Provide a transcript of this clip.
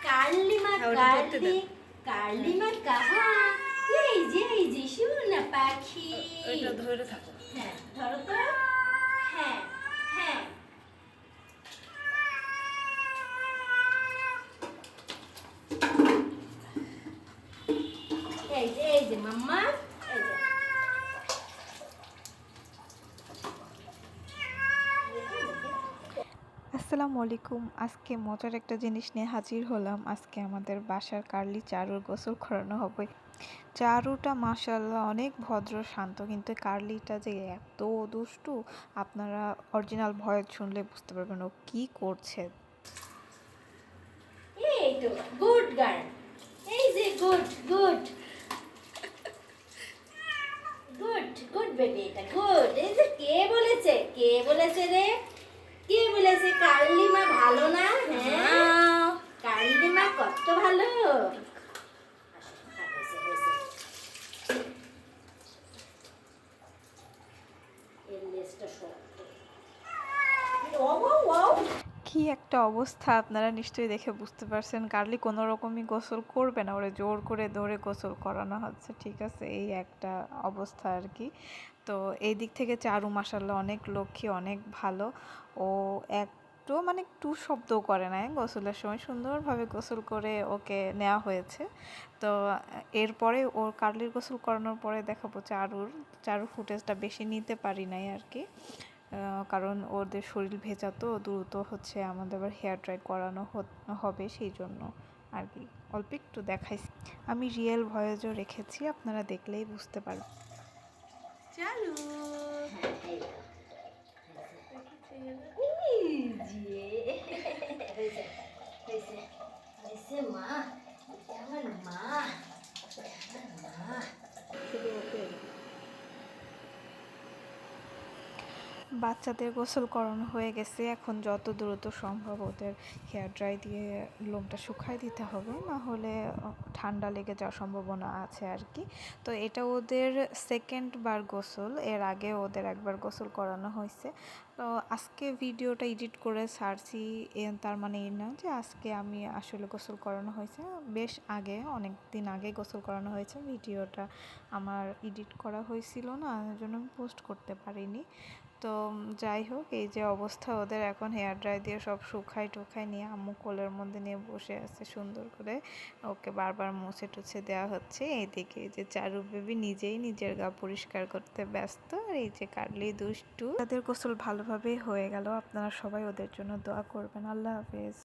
কার্লিমা curly কার্লিমা কাহা। এই যে শোনা পাখি। এটা ধরে থাকো। হ্যাঁ ধরো তো। হ্যাঁ হ্যাঁ এই যে মাম্মা। এই যে আসসালামু আলাইকুম। আজকে মজার একটা জিনিস নিয়ে হাজির হলাম। আজকে আমাদের বাসার কার্লি চারুর গোসল করানো হবে। চারুটা মাশাআল্লাহ অনেক ভদ্র শান্ত, কিন্তু কার্লিটা যে এত দুষ্টু, আপনারা অরিজিনাল ভয়েস শুনলে বুঝতে পারবেন ও কি করছে। এই তো গুড গার্ল। এই যে good good good good baby, এটা গুড। এই যে কে বলেছে রে? কে বলেছে কার্লিমা ভালো না? হ্যাঁ কার্লিমা কত ভালো। এর লেজটা শক্ত। কি একটা অবস্থা, আপনারা নিশ্চয়ই দেখে বুঝতে পারছেন। কার্লি কোনো রকমই গোসল করবে না, ওরে জোর করে ধরে গোসল করানো হচ্ছে। ঠিক আছে, এই একটা অবস্থা আর কি। তো এই দিক থেকে চারু মাশাআল্লাহ অনেক লক্ষ্মী, অনেক ভালো। ও একটু মানে একটু শব্দও করে না গোসলের সময়, সুন্দরভাবে গোসল করে ওকে নেওয়া হয়েছে। তো এরপরে ওর কার্লির গোসল করানোর পরে দেখাবো চারুর ফুটেজটা বেশি নিতে পারি নাই আর কি, কারণ ওদের শরীর ভেজা তো দ্রুত হচ্ছে আমাদের আবার হেয়ার ড্রাই করানো হবে, সেই জন্য আর কি অল্প একটু দেখাইছি। আমি রিয়েল ভয়েসও রেখেছি, আপনারা দেখলেই বুঝতে পারবেন। চালু। মা, আমার মা, মা। বাচ্চাদের গোসল করানো হয়ে গেছে, এখন যত দ্রুত সম্ভব ওদের হেয়ার ড্রাই দিয়ে লোমটা শুকাই দিতে হবে, না হলে ঠান্ডা লেগে যাওয়ার সম্ভাবনা আছে আর কি। তো এটা ওদের সেকেন্ড বার গোসল, এর আগে ওদের একবার গোসল করানো হয়েছে। তো আজকে ভিডিওটা এডিট করে ছাড়ছি, তার মানে এই না যে আজকে আমি আসলে গোসল করানো হয়েছে, বেশ আগে অনেক দিন আগে গোসল করানো হয়েছে। ভিডিওটা আমার এডিট করা হয়েছিল না, এর জন্য আমি পোস্ট করতে পারিনি। তো যাই হোক, এই যে অবস্থা ওদের, এখন হেয়ার ড্রাই দিয়ে সব শুকাই নিয়ে আম্মু কোলের মধ্যে নিয়ে বসে আছে সুন্দর করে, ওকে বারবার মুছে টুছে দেওয়া হচ্ছে। এইদিকে এই যে চারু বেবি নিজেই নিজের গা পরিষ্কার করতে ব্যস্ত, আর এই যে কার্লি দুষ্টু। তাদের গোসল ভালোভাবেই হয়ে গেল, আপনারা সবাই ওদের জন্য দোয়া করবেন। আল্লাহ হাফেজ।